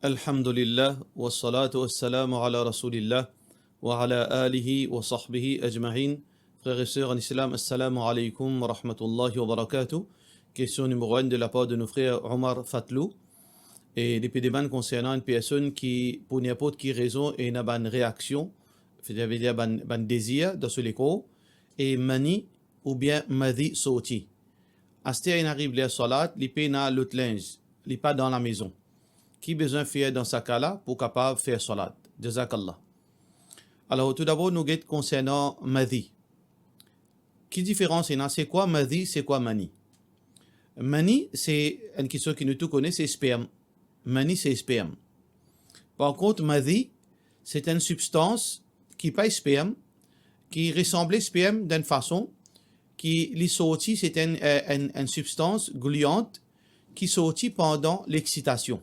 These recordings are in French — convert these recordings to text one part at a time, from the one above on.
Alhamdulillah, wa salatu wa salamu ala rasulillah, wa ala alihi wa sahbihi ajma'in. Frères et sœurs en islam, assalamu alaikum wa rahmatullahi wa barakatuh. Question numéro 1 de la part de nos frères Omar Fatlou. Et les pédémans concernant une personne qui, pour n'importe qui raison, et une bonne réaction, c'est-à-dire un désir dans ce l'écho, et mani ou bien madi sauti. Asté il arrive les salat, il paye dans l'autre linge, il pas dans la maison. Qui besoin faire dans ce cas-là pour capable faire salat? Jazakallah. Alors tout d'abord, nous guettons concernant madi. Qui différence c'est quoi madi, c'est quoi mani? Mani, c'est une question que nous tous connaissons, c'est sperme. Mani, c'est sperme. Par contre, madi, c'est une substance qui n'est pas sperme, qui ressemble à sperme d'une façon, qui les sortit, c'est une substance gluante qui sortit pendant l'excitation.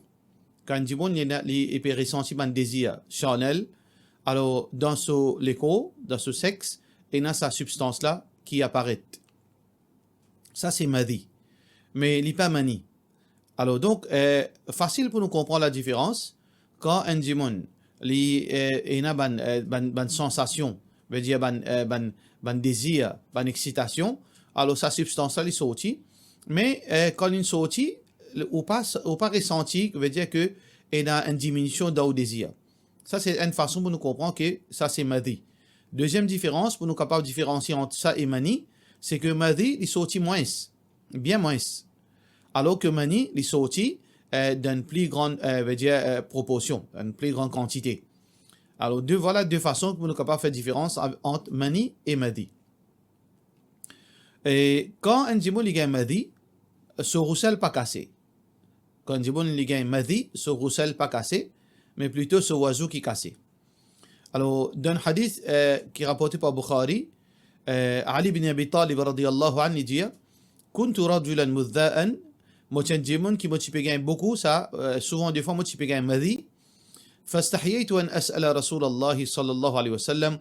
Quand il peut ressentir un désir charnel, alors dans l'écho, dans ce sexe, il y a sa substance-là qui apparaît. Ça, c'est madi. Mais il n'est pas mani. Alors donc, facile pour nous comprendre la différence. Quand un dimon, il y a une sensation, veut dire un désir, une excitation, alors sa substance-là est sortie. Mais quand il sortit, ou pas ressenti, veut dire que il y a une diminution dans le désir. Ça, c'est une façon pour nous comprendre que ça, c'est madi. Deuxième différence, pour nous capables de différencier entre ça et mani, c'est que madi, il sortit moins, bien moins. Alors que mani, il sortit d'une plus grande proportion, d'une plus grande quantité. Alors, voilà deux façons pour nous capables de faire différence entre mani et madi. Et quand un djimoul il gagne madi, ce roussel pas cassé. Quand un djimoul il gagne madi, ce roussel pas cassé, mais plutôt ce oiseau qui est cassé. Alors, dans un hadith qui est rapporté par Bukhari, Ali ibn Abi Talib radiyallahu anhu dit كنت رجلا مذاء moi un djimoul qui m'a gagné beaucoup, ça, souvent des fois, moi tu peux gagner madi. فاستحييت أن أسأل رسول الله صلى الله عليه وسلم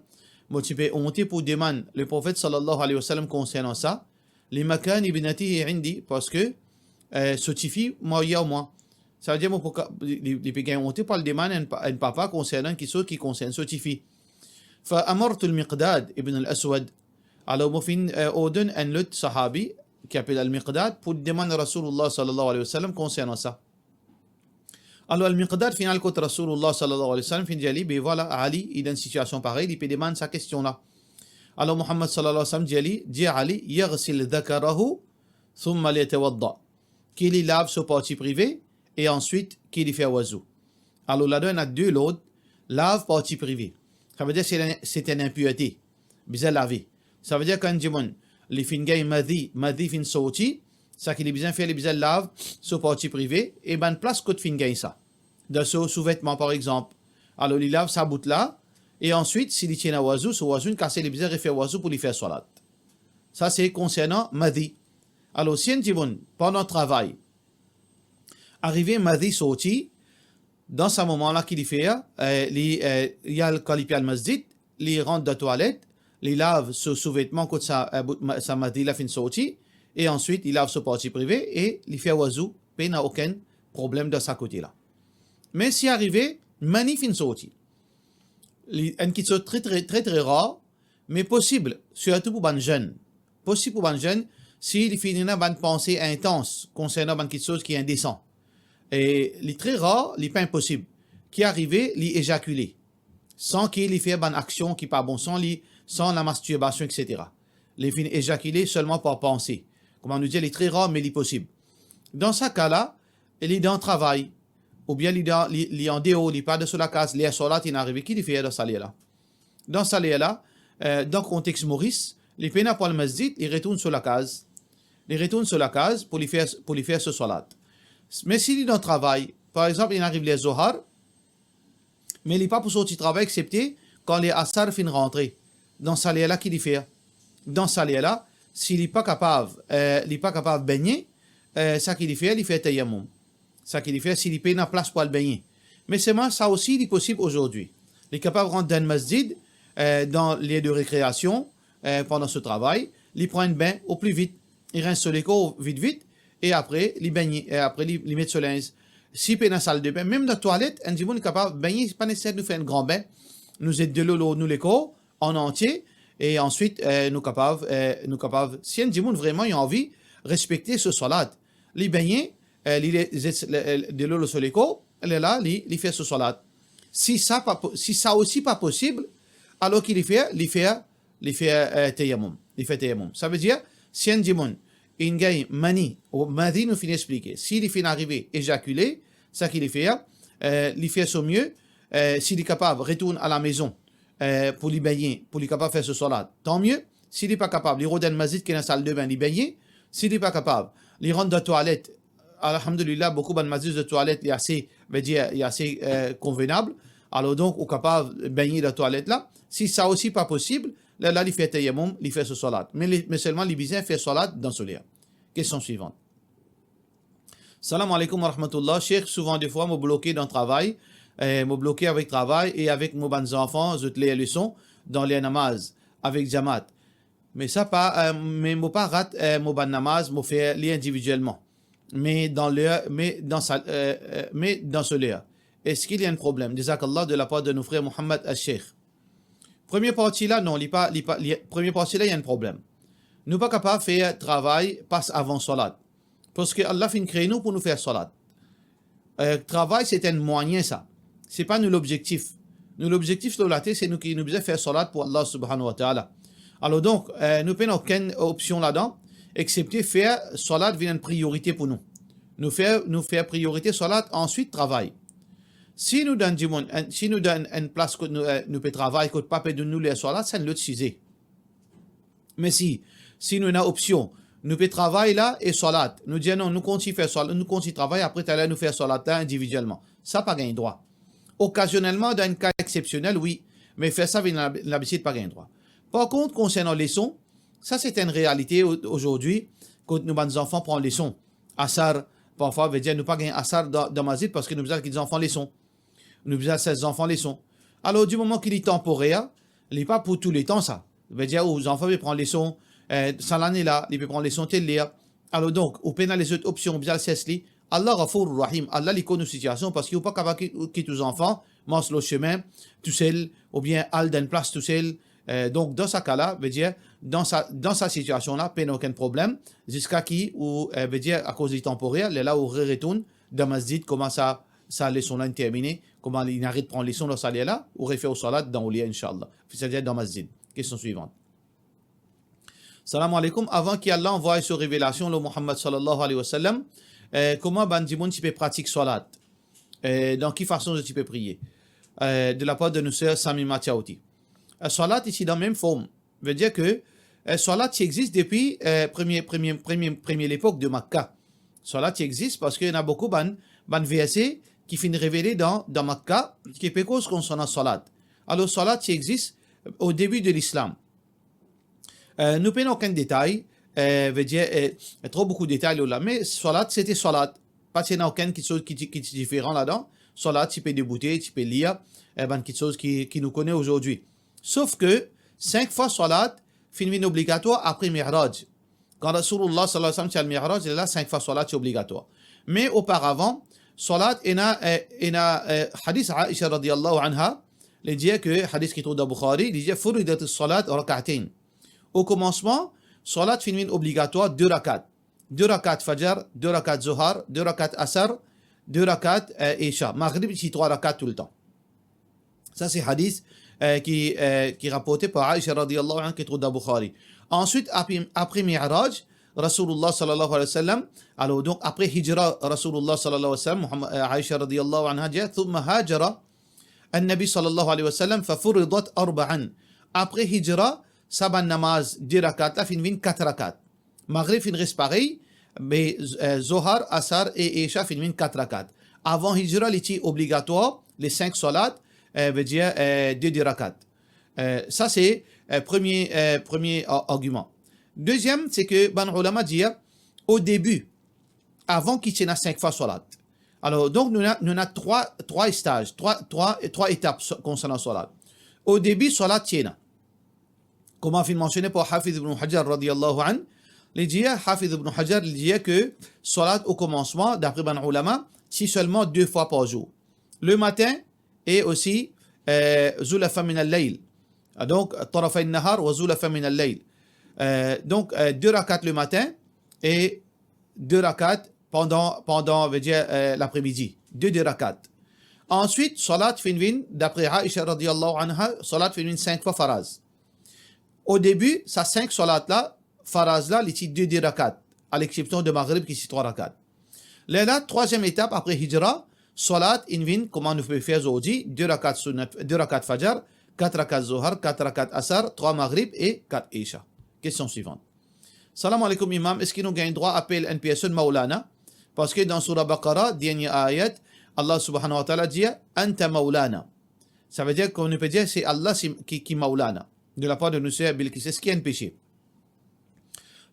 moi tu peux honter pour demander le prophète sallallahu alayhi wa sallam concernant ça les makan ibnatihi indi parce que ce fille moi il y a moi ça veut dire moi les peux gagner honter pour le demander un papa concernant qui concerne ce fille فأمرت المقداد ابن الأسود alors moi fin ordonne un autre sahabi qui appelle al-Miqdad pour demander Rasulullah sallallahu alayhi wa sallam concernant ça. Alors al-Miqdad final côté Rasulullah sallallahu alayhi wa sallam fin dit ben voilà Ali il est dans une situation pareille il peut demander sa question là. Alors Muhammad sallallahu alayhi wa sallam dit Ali yaghsil dhakarahu thumma liyatawadda qu'il lave sa partie privée et ensuite qu'il fait wazou. Alors là-dedans il y a deux lots lave partie privée. Ça veut dire c'est une impureté. Bien laver. Ça veut dire qu'un djimoun les fins gay madi fin sorti ça qu'il est bien fait les bien lave sa partie privée et ben place côté fin gay ça. Dans ce sous-vêtement par exemple. Alors il lave sa bout là et ensuite s'il tient à oiseau, ce oiseau casser les bien refaire oiseau pour lui faire salat. Ça c'est concernant madi. Alors si un djimoun pendant le travail arrivé madi sorti dans ce moment-là qu'il fait il y a le calipi al masjid, il rentre dans la toilette, il lave ce sous-vêtement quand sa madi la fin sorti et ensuite il lave sa partie privée et il fait oiseau, il n'a aucun problème de sa côté là. Mais si arrivé mani fin sorti, une question très rare, mais possible, surtout pour les jeunes. Possible pour les jeunes s'il finit une pensée intense concernant quelque chose qui est indécent. Et les très rare, les pas impossible, qui arrivé, les éjaculer, sans qu'il fait une action qui n'est pas bon, sans la masturbation, etc. Les fins éjaculer seulement par penser. Comme on nous dit, les très rare, mais les possible. Dans ce cas-là, il est dans le travail, ou bien il est en dehors, il n'est pas de sur la case, il est sur la il est arrivé, qui fait dans ce lieu-là? Dans ce lieu-là, dans le contexte Maurice, les pénats pour le masjid, ils retournent sur la case. Ils retournent sur la case pour lui faire ce salat. Mais s'il est dans le travail, par exemple, il arrive les Zohar, mais il n'est pas pour sortir du travail excepté quand les Assar finissent rentrer. Dans ce lieu-là, qu'il fait? Dans ce lieu-là, s'il n'est pas capable de baigner, ça qu'il fait, il fait tayammum. Ça qu'il fait, s'il paye une place pour le baigner. Mais c'est moi, ça aussi, il est possible aujourd'hui. Il est capable de rentrer dans le masjid, dans les lieux de récréation, pendant ce travail, il prend un bain au plus vite. Il rince sur l'écho vite, et après, il baigne, et après, il met sur linge. si pe dans la salle de bain, même dans la toilette, un est capable de baigner, c'est pas nécessaire de faire un grand bain. Nous aide de l'eau, nous les corps, en entier, et ensuite, nous capables, si un vraiment a envie de respecter ce salat, les baigner, de l'eau sur les corps, là, il fait ce salat. Si ça aussi pas possible, alors qu'il fait tayammum. Il fait tayammum. Ça veut dire, si un djimoun, il gagne mani, ou madi nous finit expliquer. S'il fait arriver éjaculer, ça qu'il fait, il fait son mieux. S'il est capable, retourne à la maison pour lui baigner, pour lui capable de faire ce salat, tant mieux. S'il n'est pas capable, il rentre dans le masjid qui est dans la salle de bain, il baigner. S'il n'est pas capable, il rentre dans la toilette. Alhamdulillah, beaucoup de masjid de toilette est assez, convenable. Alors donc, on est capable de baigner dans la toilette là. Si ça aussi pas possible, là, il fait tayammum, il fait ce salat. Mais seulement les bisins fait salat dans ce lieu. Question suivante. Salam alaikum wa rahmatullah. Cheikh, souvent des fois, me bloqué dans le travail, me bloqué avec travail et avec mes bons enfants, je les leçons dans les namaz, avec Jamaat. Mais ça pas, mais moi pas rate mon bon namaz, moi fait les individuellement. Mais dans ce lieu. Est-ce qu'il y a un problème? Jazakallah de la part de nos frères Mohammed al-Sheikh. Première partie là, non, première partie là, il y a un problème. Nous pas capables de faire travail passe avant salat. Parce que Allah fait créer nous pour nous faire salat. Travail, c'est un moyen ça. C'est pas nous l'objectif. Nous l'objectif de la c'est nous qui nous faisons faire salat pour Allah subhanahu wa ta'ala. Alors donc, nous n'avons aucune option là-dedans, excepté faire salat vient une priorité pour nous. Nous faire priorité salat, ensuite travail. Si nous donnons une place que nous pouvons travailler, que pas de nous les salat, c'est l'autre sujet. Mais si nous avons option, nous pouvons travailler là et salat. Nous disons non, nous continuons faire salat, nous continuons travailler, après tu nous faire salat individuellement. Ça pas gain droit. Occasionnellement, dans un cas exceptionnel, oui, mais faire ça avec l'habitude pas gain droit. Par contre, concernant les sons, ça c'est une réalité aujourd'hui, quand nos enfants prennent les sons. Assar, parfois, veut dire nous pas gagner assar dans ma zite parce que nous avons des enfants les sons. Nous avons ces enfants les sons. Alors, du moment qu'il est temporaire, il n'est pas pour tous les temps ça. Veut dire aux enfants peuvent prendre les sons, sans l'année là, ils peuvent prendre les sons tel lire. Alors donc, au pénal les autres options, bien cessez Allah Ghafour Rahim, Allah les connaît nos situations parce qu'il n'est pas capable de quitter les enfants, mange le chemin, tout seul, ou bien al dans une place tout seul. Donc, dans ce cas-là, veut dire, dans sa situation-là, pas aucun problème, jusqu'à qui, ou veut dire, à cause du temporaire, là où il retourne dans le masjid, comment ça leçon-là est terminée, comment il arrête de prendre les leçons dans sa là, ou refait au salat dans le lit, Inch'Allah. C'est-à-dire dans le masjid. Question suivante. Salam alaikum. Avant qu'Allah envoie sur révélation, le Muhammad sallallahu alayhi wa sallam, comment Bandimoun tu peux pratiquer salat? Dans quelle façon tu peux prier? De la part de nos sœurs Sami Matiaouti. Salat ici dans la même forme. Veut dire que salat existe depuis première l'époque de Makkah. Salat existe parce qu'il y en a beaucoup ban versets qui finissent révélés dans Makkah qui est cause concernant salat. Alors salat existe au début de l'islam. Nous prenons aucun détail, veut dire trop beaucoup de détails là, mais salat c'était salat. Pas qu'il y en a aucun chose qui est différent là-dedans. Salat tu peux débouter, tu peux lire, quelque chose qui nous connaît aujourd'hui. Sauf que 5 fois salat finit obligatoire après Mi'raj. Quand Rasulullah sallallahu alayhi wa sallam tient le Mi'raj, il est là 5 fois salat c'est obligatoire. Mais auparavant, salat il y a hadith Aisha radiyallahu anha, il dit que hadith qui trouve dans Bukhari, il dit furidat as-salat rak'atayn. Au commencement, salat finit obligatoire 2 rakat. 2 rakat fajr, 2 rakat zuhar, 2 rakat asr, 2 rakat isha. Maghrib c'est 3 rakat tout le temps. Ça c'est hadith qui est rapporté par Aisha radiyallahu anha qui trouve dans Bukhari. Ensuite, après Mi'raj, Rasulullah sallallahu alayhi wa sallam, alors donc après Hijra, Rasulullah sallallahu alayhi wa sallam, Aisha radiyallahu anha dit, ثم هاجر النبي صلى الله عليه وسلم ففرضت 4. Après Hijra, Saban namaz 10 rakat, là fin 4 rakat. Maghrib fin reste pareil, mais Zohar, Asar et Isha fin 4 rakat. Avant Hijra, il était obligatoire, les 5 salats, veut dire 2 rakat. Ça c'est premier argument. Deuxième, c'est que Ban Ulama dit au début, avant qu'il tienne à 5 fois salat. Alors donc nous avons 3 stages, 3 étapes concernant salat. Au début, salat tienne. Comme a mentionné par Hafiz ibn Hajar radiyallahu an, il dit Hafiz ibn Hajar dit que salat au commencement, d'après Ban Ulama, si seulement 2 fois par jour. Le matin et aussi Zulafa min al-layl. Donc, Tarafay nahar wa Zulafa min al-layl. Donc, 2 rakats le matin et 2 rakats pendant veut dire, l'après-midi. 2 rakats. Ensuite, Salat finvin, d'après Aisha radiallahu anha, Salat finvin 5 fois faraz. Au début, ça 5 Salat là, faraz là, les 2 rakats, à l'exception de Maghrib qui c'est 3 rakats. Là, troisième étape après Hijra, Salat invin, comment nous pouvons faire aujourd'hui, 2 rakats sunnat, 2 rakats Fajr, 4 rakats Zohar, 4 rakats Asar, 3 Maghrib et 4 Isha. Question suivante. Salam alaikum imam, est-ce qu'il nous gagne droit à appeler NPSE Maulana? Parce que dans Surah Baqarah, dernière ayat, Allah subhanahu wa ta'ala dit Anta Maulana. Ça veut dire qu'on peut dire c'est Allah qui Maulana. De la part de nous, c'est ce qui est un péché.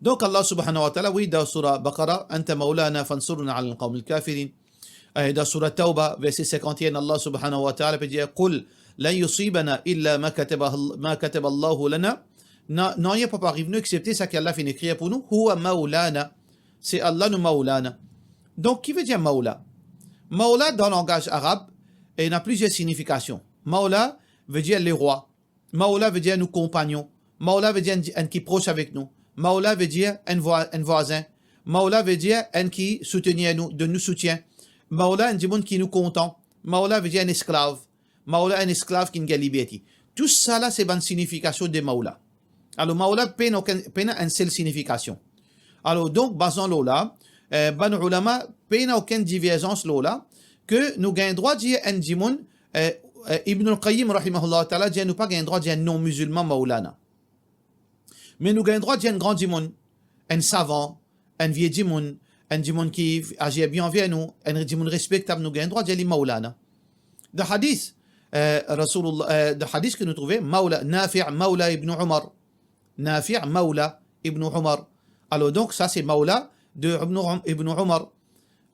Donc Allah subhanahu wa ta'ala, oui, dans Surah Baqarah, Anta Maulana fansurna al qawm al-kafirin. Dans Surah Tawbah, verset 51, Allah subhanahu wa ta'ala peut dire Qul la yusibana illa ma kataba Allahu lana. Non, il n'y a pas arrivé nous excepté ça qu'Allah fait écrire pour nous. Huwa Maulana. C'est Allah nous Maulana. Donc, qui veut dire Maula? Maula, dans le langage arabe, il a plusieurs significations. Maula veut dire les rois. Maula veut dire nos compagnons. Maula veut dire un qui est proche avec nous. Maula veut dire un voisin. Maula veut dire un qui soutient nous, de nous soutient. Maula, un monde qui nous content. Maula veut dire un esclave. Maula, un esclave qui nous liberté. Tout ça là, c'est une signification de Maula. Alors, Maula peine une seule signification. Alors, donc, basant là, ban ulama peine aucune divergence là que nous gagnons droit de dire un dimoun Ibn al-Qayyim rahimahullah ta'ala dit nous pas gagnons droit de dire un non musulman Maulana, mais nous gagnons droit de dire un grand dimoun, un savant, un vieux dimoun, un dimoun qui agit bien envers nous, un dimoun respectable, nous gagnons droit de dire Maulana. De hadith Rasulullah, de hadith que nous trouvons Maula Nafi' Maula ibn Umar, Nafi' Maula ibn Umar. Alors donc ça c'est Maula de Ibn Umar.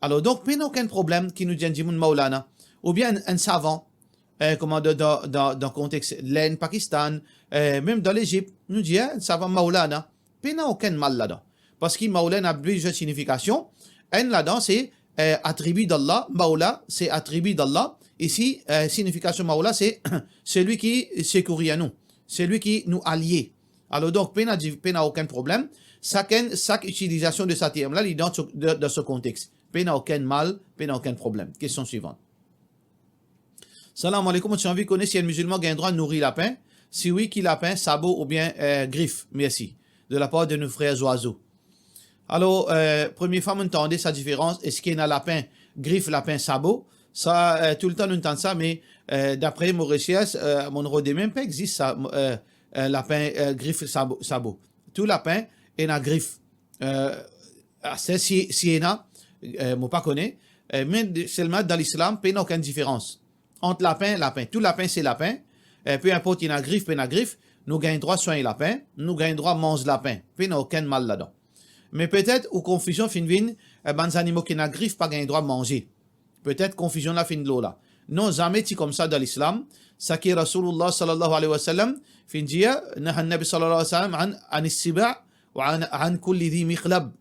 Alors donc, il n'y a aucun problème qui nous dit un Maulana. Ou bien un savant, comme dans le contexte l'Inde, Pakistan, même dans l'Égypte, nous dit un savant Maulana. Il n'y a aucun mal là-dedans. Parce que Maulana a plusieurs significations. Un là-dedans, c'est attribut d'Allah. Maula, c'est attribut d'Allah. Ici, signification Maula, c'est celui qui secourit à nous. Celui qui nous allie. Alors donc, il n'y a aucun problème. Chaque utilisation de ce terme-là, il est dans ce contexte. Il n'y a aucun mal, il n'y a aucun problème. Question suivante. Salam alaikum, j'ai envie de connaître si un musulman a le droit de nourrir lapin. Si oui, qui lapin, sabot ou bien griffe. Merci. De la part de nos frères oiseaux. Alors, première fois, on entendait sa différence. Est-ce qu'il y a un lapin, griffe, lapin, sabot? Ça, tout le temps, on entend ça, mais d'après mon recherche, mon rodé même pas existe ça, lapin, griffe, sabot. Tout lapin, et la griffe. C'est si il y en a, moi pas connais, mais seulement dans l'islam, il n'y a aucune différence. Entre lapin et lapin. Tout lapin, c'est lapin. Peu importe, il y a une griffe, il y a une griffe. Nous gagnons droit soigner lapin. Nous gagnons droit manger lapin. Il n'y a aucun mal là-dedans. Mais peut-être, ou confusion, fin vin, les animaux qui n'ont griffe, pas gagnent droit manger. Peut-être confusion là, fin de l'eau là. Non, jamais c'est comme ça dans l'islam. Ça qui est Rasulullah sallallahu alayhi wa sallam, fin dia, nahan nabi sallallahu alayhi wa sallam, an issiba' وعن كل ذي مخلب.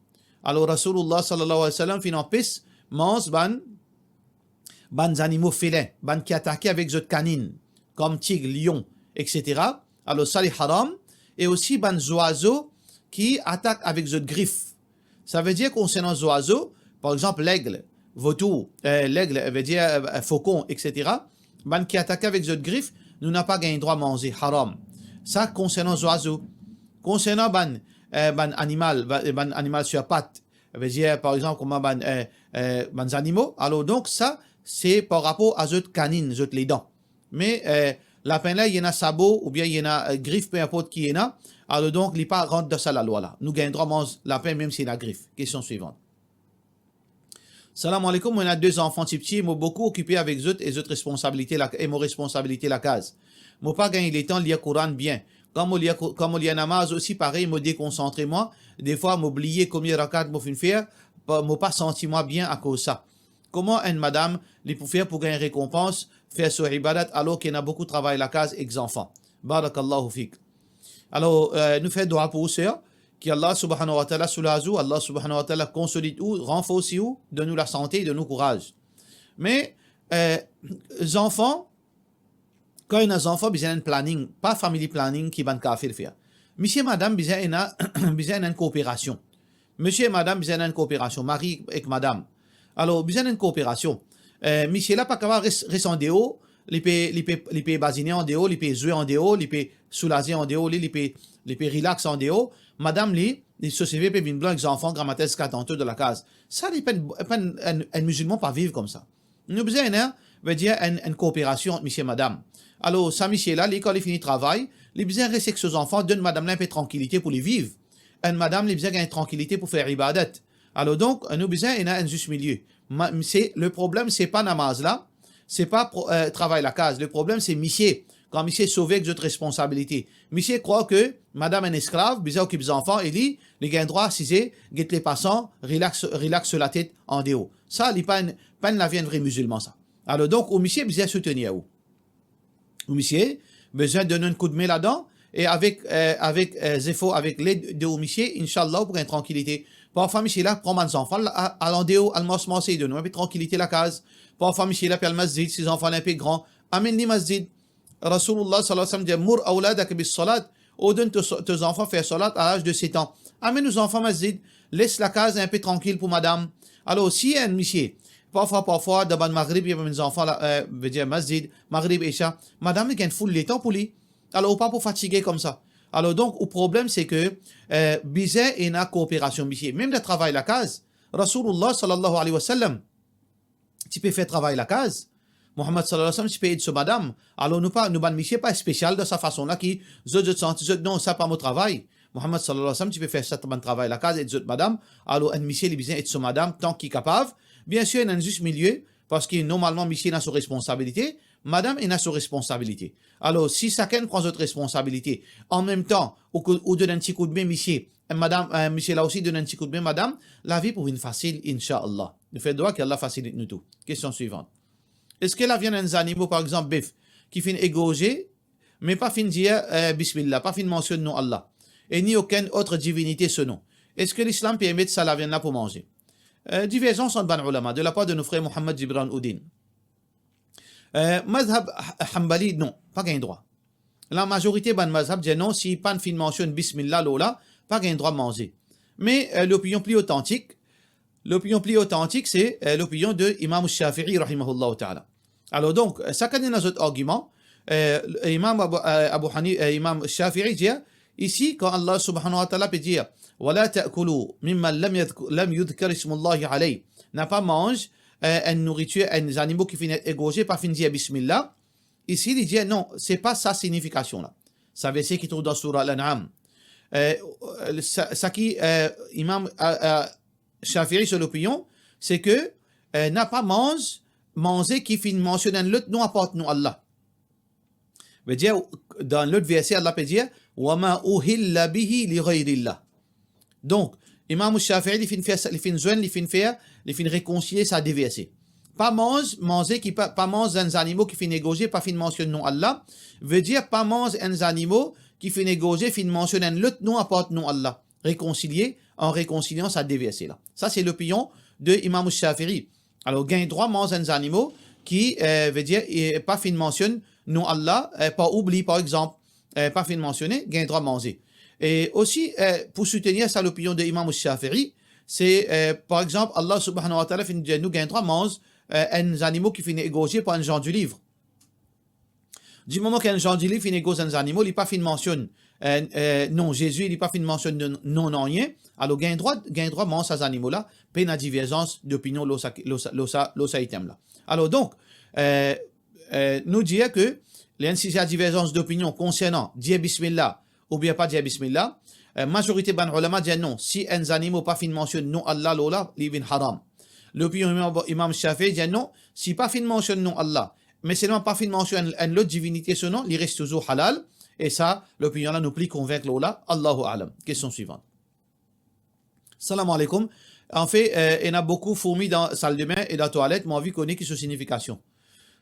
Alors Rasulullah sallallahu alayhi wa sallam fin en pisse mange ban animaux félins, ban qui attaquent avec des canines comme tigre, lion, etc. Alors ça c'est haram. Et aussi ban oiseaux qui attaquent avec des griffes. Ça veut dire concernant les oiseaux, par exemple l'aigle, vautour, l'aigle veut dire faucon, etc. Ban qui attaquent avec des griffes, nous n'avons pas gagné droit à manger, haram. Ça concernant les oiseaux. Concernant ban animal sur pattes, veut dire par exemple comment ban animaux. Alors donc ça c'est par rapport à autres canines, autres les dents. Mais lapin là il y en a sabot ou bien il y en a griffe, peu importe qui y en a. Alors donc il n'est pas rentre dans ça la loi là. Nous gagnons droit à manger lapin même s'il a griffe. Question suivante. Salam alaikum, on a 2 enfants petits, moi beaucoup occupé avec eux et autres responsabilités et mon responsabilité la case. Moi pas gagné le temps de lire Coran bien. Comme il y a namaz aussi, pareil, me déconcentrer moi. Des fois, m'oublier combien de rakats me fait faire, me pas senti moi bien à cause de ça. Comment une madame, les pour faire pour gagner récompense, faire sur ibadat, alors qu'il y a beaucoup de travail à la case avec les enfants. Barakallahu fik. Alors, nous faisons dua pour eux, que Allah subhanahu wa ta'ala soulage, Allah subhanahu wa ta'ala consolide ou renforce ou, donne-nous la santé et donne-nous courage. Mais, les enfants, quand il y a des enfants, ils ont un planning, pas family planning qui va faire. Monsieur et madame, ils ont une coopération. Monsieur et madame, ils ont une coopération. Mari et madame. Alors, ils ont une coopération. Monsieur là, pas capable de rester en dehors, il peut basiner en dehors, il peut jouer en dehors, il peut soulager en dehors, il peut relaxer en dehors. Madame, les sociétés peuvent venir blanc, les enfants, grammaires, scatanteux de la case. Ça, un musulman pas vivre comme ça. Nous besoin, veut dire, une coopération entre monsieur et madame. Alors, ça, monsieur là, quand il finit le travail, il besoin de rester avec ses enfants, donne madame là un peu de tranquillité pour les vivre. Et madame, il besoin de tranquillité pour faire ibadat. Alors, donc, nous besoin d'un juste milieu. Le problème, c'est pas namaz là, c'est pas travail la case. Le problème, c'est monsieur. Quand monsieur est sauvé avec votre responsabilité. Monsieur croit que madame est un esclave, besoin occupe les enfants, et dit, les gains droit, si c'est, guette les passants, relax sur la tête en déo. Ça, il pas la vie un vrai musulman, ça. Alors, donc, au monsieur, besoin soutenir où? Au monsieur, besoin de donner un coup de main là-dedans, et avec Zepho, avec l'aide de au monsieur, Inch'Allah, pour une tranquillité. Parfois, monsieur là, prend mes enfants, à l'endéo, à l'masser, de nous, avec tranquillité la case. Parfois, monsieur là, puis le masjid, ses enfants un peu grands, amène les masjid. Rasulullah sallallahu alayhi wa sallam dit, Mour awladak bis salat, ou donne tes enfants faire salat à l'âge de 7 ans. Amène nos enfants masjid, laisse la case un peu tranquille pour madame. Alors, si un monsieur, parfois, devant le Maghrib, il y a mes enfants, veut dire masjid, Maghrib, Isha, madame, il y a une foule de temps pour lui. Alors, pas pour fatiguer comme ça. Alors, donc, le problème, c'est que, bizarre et une coopération, monsieur. Même le travail la case, Rasulullah sallallahu alayhi wa sallam, tu peux faire travail la case. Mohammed sallallahu alayhi wa sallam, tu peux aider sur madame. Alors, nous, monsieur, pas spécial de sa façon-là, qui, non, ça pas mon travail. Mohammed sallallahu alayhi wa sallam, tu peux faire ça travail la case, aider madame. Alors, un monsieur, il besoin aider sur madame, tant qu'il est capable. Bien sûr, il y a un juste milieu, parce que normalement, monsieur, il a sa responsabilité. Madame, il a sa responsabilité. Alors, si chacun prend votre responsabilité, en même temps, ou donne un petit coup de main, monsieur, madame, monsieur là aussi donne un petit coup de main, madame, la vie pour une facile, Inch'Allah. Le fait de voir qu'Allah facilite nous tout. Question suivante. Est-ce que là vient des animaux, par exemple, bif, qui finissent égorger, mais pas fin dire Bismillah, pas fin mentionner non Allah, et ni aucune autre divinité ce nom. Est-ce que l'islam permet ça la viande là pour manger? Divergence entre ban ulama, de la part de nos frères Mohammed Gibran Oudin. Mazhab Hanbali, non, pas gain droit. La majorité ban mazhab dit non, si pas fin mentionne Bismillah lola, pas gain droit de manger. Mais l'opinion plus authentique, c'est l'opinion de Imam Shafi'i rahimahullah ta'ala. Alors donc, ça quand un autre argument, Imam Shafi'i dit ici quand Allah subhanahu wa ta'ala peut dire ولا تأكلوا مما لم يذكر اسم الله عليه, n'a pas mange une nourriture, un animaux qui finissent égorgés, pas finir Bismillah. Ici, il dit non, c'est pas sa signification là. Ça veut dire qu'il trouve dans Surah Al-An'am. Ça qui Imam Shafi'i sur l'opinion, c'est que n'a pas manger qui finit mentionner l'autre nom apporte nous Allah. Veut dire dans l'autre verset Allah peut dire وما أهل به لغير الله. Donc, Imam Shafi'i, il fin réconcilier ça des versets. Pas manger un animal qui fin négocier, pas fin mentionner non Allah, veut dire pas manger un animal qui fin négocier, fin mentionner l'autre nom apporte non Allah. Réconcilier en réconciliant ça des versets là. Ça c'est l'opinion de Imam Shafi'i. Alors, gain droit manger un animal qui veut dire pas fin mentionne non Allah, pas oubli par exemple, pas fin mentionner, gain droit manger. Et aussi, pour soutenir ça, l'opinion de Imam Shafi'i, c'est, par exemple, Allah subhanahu wa ta'ala nous gagne droit mange un animal qui finit égorgé par un genre du livre. Du moment qu'un genre du livre finit égorgé un animal, il n'est pas fin mentionne non Jésus, il n'est pas fin mentionne non rien. Alors, gagne droit mange ces animaux-là, peine à divergence d'opinion l'osa item là. Alors donc, nous dire que si il y a divergence d'opinion concernant dire Bismillah, ou bien pas dire Bismillah, majorité ban ulama dit non, si un animal pas fin mentionne non Allah lola, il est haram. L'opinion Imam Shafi'i dit non, si pas fin mentionne non Allah, mais seulement pas fin mentionne une autre divinité ce nom, il reste toujours halal, et ça, l'opinion là nous plus convaincre lola, Allahu a'lam. Question suivante. Salam alaikum. En fait, il y en a beaucoup fourmis dans la salle de bain et dans la toilette, mais on a vu qu'on est qui sa signification.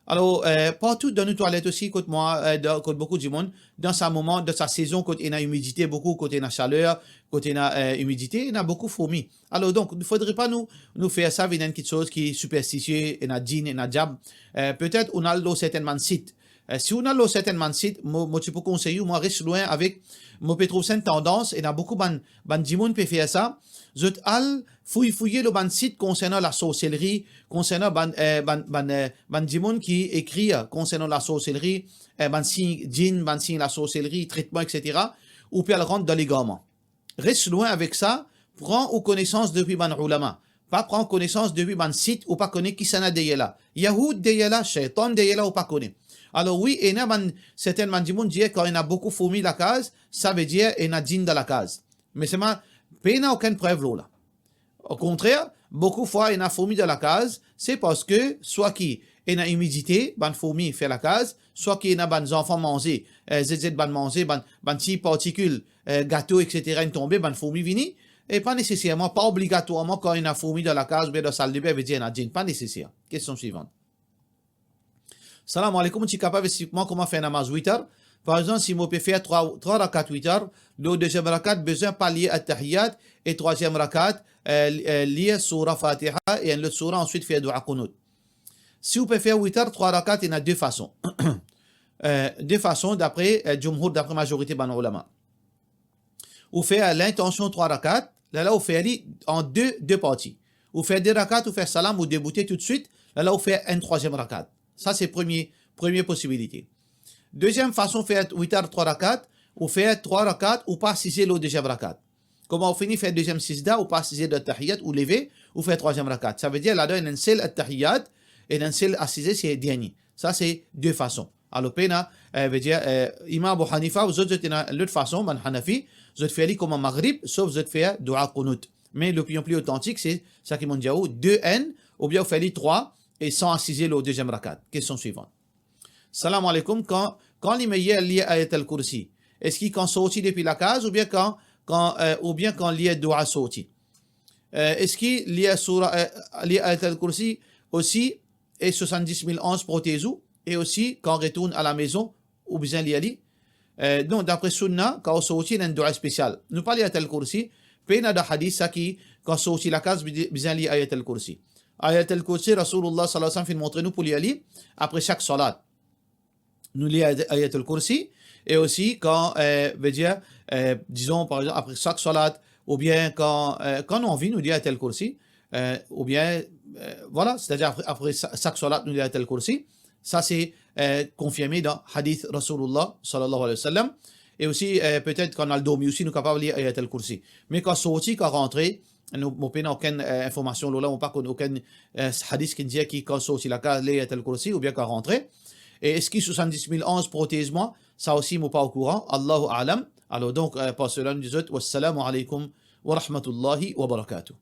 Alors, partout dans nos toilettes aussi, côté moi, côté beaucoup du monde, dans ce moment, dans sa saison, côté il y a humidité, beaucoup, côté il y a chaleur, côté il y a humidité, il y a beaucoup de fourmis. Alors, donc, il ne faudrait pas nous faire ça, venir quelque chose qui est superstitieux, il y a djinn, il y a diable. Peut-être on a l'eau certainement site. Si on a l'eau certainement site, moi, tu peux conseiller, moi, reste loin avec, moi, je trouve une tendance, il y a beaucoup de gens qui faire ça. Zot al fouiller le ban site concernant la sorcellerie, concernant ban dimon qui écrit concernant la sorcellerie, ban signe djinn, ban signe la sorcellerie, traitement, etc. Ou puis elle rentre dans les gamins. Reste loin avec ça, prends aux connaissances depuis ban ulama. Pas prendre connaissance depuis ban site ou pas connaître qui s'en a deyela. Yahoud deyela, shaitan deyela ou pas connaître. Alors oui, il y a certains dimon disent quand il y a beaucoup de fourmis dans la case, ça veut dire il y a djinn dans la case. Mais c'est ma il n'y a aucune preuve là. Au contraire, beaucoup de fois, il y a fourmis dans la case, c'est parce que soit qu'il y a humidité, ban fourmis fait la case, soit qu'il y a des enfants manger, zz ban manger, ban petits particules, gâteaux, etc. tombé, ban fourmis vini, et pas nécessairement, pas obligatoirement quand il y a fourmis dans la case, ou bien dans la salle de bain, veut dire il y a djinn, pas nécessaire. Question suivante. Salam alaikum, tu es capable de comment faire un namaz 8 heures? Par exemple, si je peux faire 3 rakats 8 heures, le deuxième rakat, besoin pas lié à Tahiyyat, et troisième rakat, lié surah Fatiha, et le surah ensuite faire dua qunut. Si vous pouvez faire 8 heures, 3 rakats, il y en a deux façons. Deux façons d'après Jumhur, d'après majorité ban ulama. Vous faites l'intention 3 rakats, là vous faites en deux parties. Vous faites 2 rakats, vous faites salam, vous débutez tout de suite, là vous faites un troisième rakat. Ça c'est première possibilité. Deuxième façon, faire 8 heures 3 rakats, ou faire 3 rakats, ou pas 6 le deuxième rakat. Comment on finit faire deuxième sisda, ou pas 6 de tahiyyat, ou lever, ou faire troisième rakat. Ça veut dire là-dedans, il y a un seul tahiyyat, et un seul assisé, c'est dernier. Ça, c'est deux façons. Alors, pena, veut dire, Imam Abu Hanifa, vous autres, l'autre façon, man Hanafi, vous autres faire comme un maghrib, sauf vous autres faire dua qunut. Mais l'opinion plus authentique, c'est ça qui m'ont dit, 2 N, ou bien vous faites 3, et sans assiser le deuxième rakat. Question suivante. Salam alaikum, quand l'imam lit ayat al-kursi, est-ce qu'il quand sorti depuis la case ou bien quand lit dua sorti? Est-ce qu'il lit ayat al-kursi aussi et 70 000 ans protésou et aussi quand retourne à la maison ou bien lit? Donc d'après sunna, quand sorti il y a un dua spécial. Nous parlons ayat al-kursi, puis il y a des hadiths ça qui quand sorti la case bien lit ayat al-kursi. Ayat al-kursi, Rasulullah sallallahu alayhi wa sallam fait montrer nous pour lire après chaque salat. Nous lisons ayat al-kursi et aussi quand veut dire disons par exemple après chaque salat ou bien quand on a envie nous lisons ayat al-kursi ou bien voilà, c'est-à-dire après chaque salat nous lisons ayat al-kursi. Ça c'est confirmé dans hadith Rasulullah sallallahu alayhi wa sallam et aussi peut-être quand on a le dormi aussi nous sommes capables de lire ayat al-kursi. Mais quand sorti, quand rentré, nous n'avons aucune information là, on n'a pas aucun hadith qui dit qui quand sorti la case ayat al-kursi ou bien quand rentré. Et est-ce qu'il 70 000 ans prothèse-moi? Ça aussi, je ne suis pas au courant. Allahu a'lam. Alors donc, par cela, nous disons, wassalamu alaikum wa rahmatullahi wa barakatuh.